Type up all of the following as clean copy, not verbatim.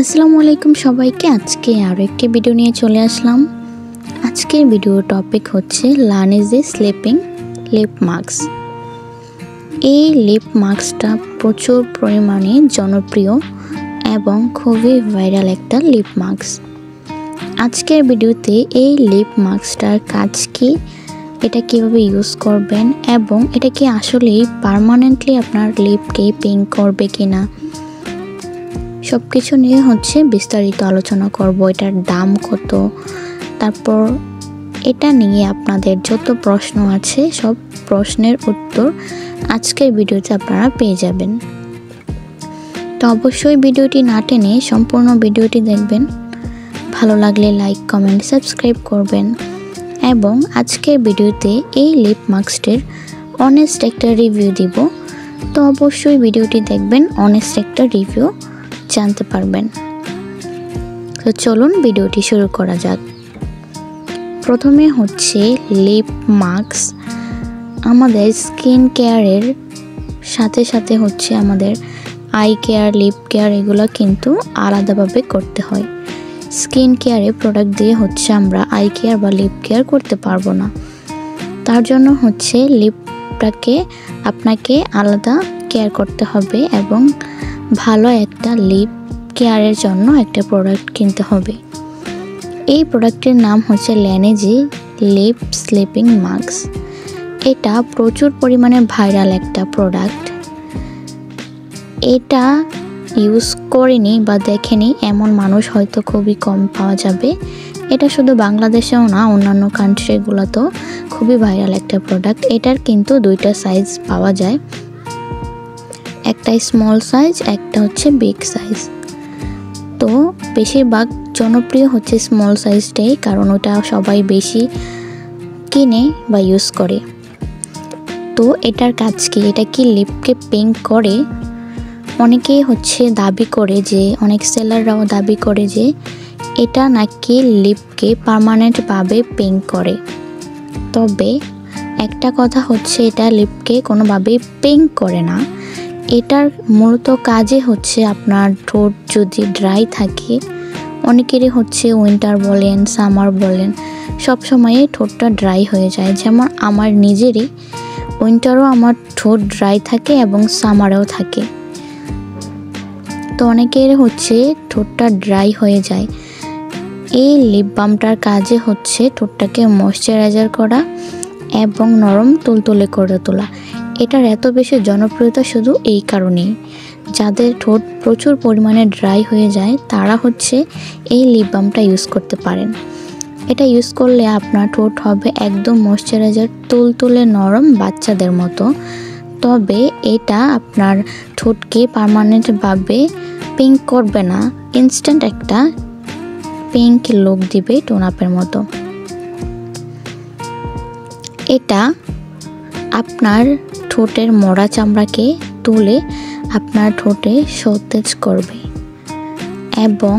আসসালামু আলাইকুম সবাইকে। আজকে আরও একটি ভিডিও নিয়ে চলে আসলাম। আজকের ভিডিও টপিক হচ্ছে লানেজে স্লিপিং লিপ মাস্ক। এই লিপ মাস্কটা প্রচুর পরিমাণে জনপ্রিয় এবং খুবই ভাইরাল একটা লিপ মাস্ক। আজকের ভিডিওতে এই লিপ মাস্কটার কাজ কি, এটা কিভাবে ইউজ করবেন এবং এটা কি আসলেই পার্মানেন্টলি আপনার লিপকে পিঙ্ক করবে কিনা, সব কিছু নিয়ে বিস্তারিত আলোচনা করব। এটার দাম কত, তারপর এটা নিয়ে আপনাদের যত প্রশ্ন আছে সব প্রশ্নের উত্তর আজকের ভিডিওতে আপনারা পেয়ে যাবেন। তো অবশ্যই ভিডিওটি না টেনে সম্পূর্ণ ভিডিওটি দেখবেন। ভালো লাগলে লাইক, কমেন্ট, সাবস্ক্রাইব করবেন এবং আজকের ভিডিওতে এই লিপ মাস্কটির অনেস্ট একটা রিভিউ দিব। তো অবশ্যই ভিডিওটি দেখবেন, অনেস্ট একটা রিভিউ জানতে পারবেন। তো চলুন ভিডিওটি শুরু করা যাক। প্রথমে লিপ মাস্ক আমাদের স্কিন কেয়ারের সাথে সাথে আমাদের আই কেয়ার, লিপ কেয়ার এগুলো কিন্তু আলাদাভাবে করতে হয়। স্কিন কেয়ারে প্রোডাক্ট দিয়ে আমরা আই কেয়ার বা লিপ কেয়ার করতে পারবো না। তার জন্য লিপটাকে আপনাকে আলাদা কেয়ার করতে হবে এবং ভালো একটা লিপ কেয়ারের জন্য একটা প্রোডাক্ট কিনতে হবে। এই প্রোডাক্টের নাম লানেজে লিপ স্লিপিং মাস্ক। এটা প্রচুর পরিমাণে ভাইরাল একটা প্রোডাক্ট। এটা ইউজ করেনি বা দেখেনি এমন মানুষ হয়তো খুবই কম পাওয়া যাবে। এটা শুধু বাংলাদেশেও না, অন্যান্য কান্ট্রিগুলোতেও খুবই ভাইরাল একটা প্রোডাক্ট। এটার কিন্তু দুইটা সাইজ পাওয়া যায়, একটা স্মল সাইজ, একটা বিগ সাইজ। তো বেশিরভাগ জনপ্রিয় স্মল সাইজটাই, কারণ ওটা সবাই বেশি কিনে বা ইউজ করে। তো এটার কাজ কি, এটা কি লিপকে পিঙ্ক করে? অনেকেই দাবি করে যে, অনেক সেলাররাও দাবি করে যে এটা নাকি লিপকে পার্মানেন্টভাবে পিঙ্ক করে। তবে একটা কথা এটা লিপকে কোনোভাবেই পিঙ্ক করে না। এটার মূলত কাজে আপনার ঠোঁট যদি ড্রাই থাকে, অনেকেরই উইন্টার বলেন, সামার বলেন, সব সময়ে ঠোঁটটা ড্রাই হয়ে যায়। যেমন আমার নিজেরই উইন্টারও আমার ঠোঁট ড্রাই থাকে এবং সামারেও থাকে। তো অনেকের ঠোঁটটা ড্রাই হয়ে যায়। এই লিপ বামটার কাজে ঠোঁটটাকে ময়শ্চারাইজার করা এবং নরম তুলতুলে করে তোলা। এটার এত বেশি জনপ্রিয়তা শুধু এই কারণেই, যাদের ঠোঁট প্রচুর পরিমাণে ড্রাই হয়ে যায় তারা এই লিপ বামটা ইউজ করতে পারেন। এটা ইউজ করলে আপনার ঠোঁট হবে একদম ময়শ্চারাইজার, তুলতুলে নরম, বাচ্চাদের মতো। তবে এটা আপনার ঠোঁটকে পার্মানেন্টভাবে পিঙ্ক করবে না, ইনস্ট্যান্ট একটা পিঙ্ক লুক দিবে টোন আপের মতো। এটা আপনার ঠোঁটের মরা চামড়াকে তুলে আপনার ঠোঁটে সতেজ করবে এবং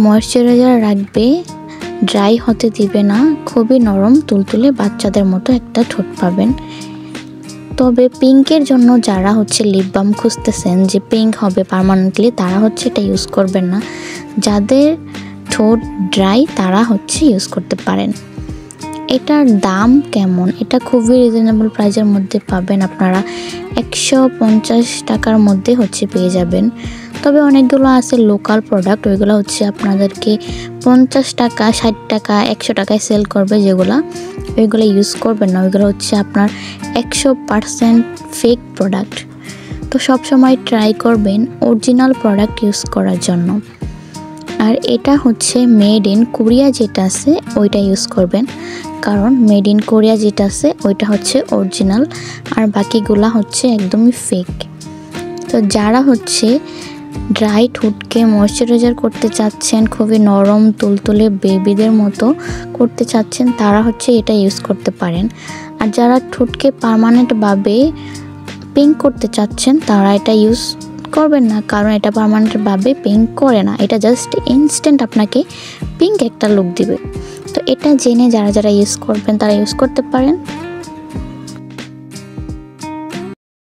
ময়শ্চারাইজার রাখবে, ড্রাই হতে দিবে না, খুবই নরম তুলতুলে বাচ্চাদের মতো একটা ঠোঁট পাবেন। তবে পিঙ্কের জন্য যারা লিপ বাম খুঁজতেছেন যে পিঙ্ক হবে পার্মানেন্টলি, তারা এটা ইউজ করবেন না। যাদের ঠোঁট ড্রাই তারা ইউজ করতে পারেন। এটার দাম কেমন? এটা খুবই রিজনেবল প্রাইসের মধ্যে পাবেন, আপনারা 150 টাকার মধ্যে পেয়ে যাবেন। তবে অনেকগুলো আছে লোকাল প্রোডাক্ট, ওইগুলো আপনাদেরকে 50 টাকা, 60 টাকা, 100 টাকায় সেল করবে, ওইগুলো ইউজ করবেন না। ওইগুলো আপনার 100% ফেক প্রোডাক্ট। তো সবসময় ট্রাই করবেন অরিজিনাল প্রোডাক্ট ইউজ করার জন্য। আর এটা মেড ইন কোরিয়া যেটা আছে ওইটা ইউজ করবেন, কারণ মেড ইন কোরিয়া যেটা আছে ওইটা অরিজিনাল আর বাকিগুলা একদমই ফেক। তো যারা ড্রাই ঠোঁটকে ময়শ্চারাইজার করতে চাচ্ছেন, খুবই নরম তুলতুলে বেবিদের মতো করতে চাচ্ছেন, তারা এটা ইউজ করতে পারেন। আর যারা ঠোঁটকে পার্মানেন্টভাবে পিঙ্ক করতে চাচ্ছেন তারা এটা ইউজ করবেন না, কারণ এটা পার্মানেন্টভাবে পিঙ্ক করে না। এটা জাস্ট ইনস্ট্যান্ট আপনাকে পিঙ্ক একটা লুক দিবে। তো এটা জেনে যারা যারা ইউজ করবেন তারা ইউজ করতে পারেন।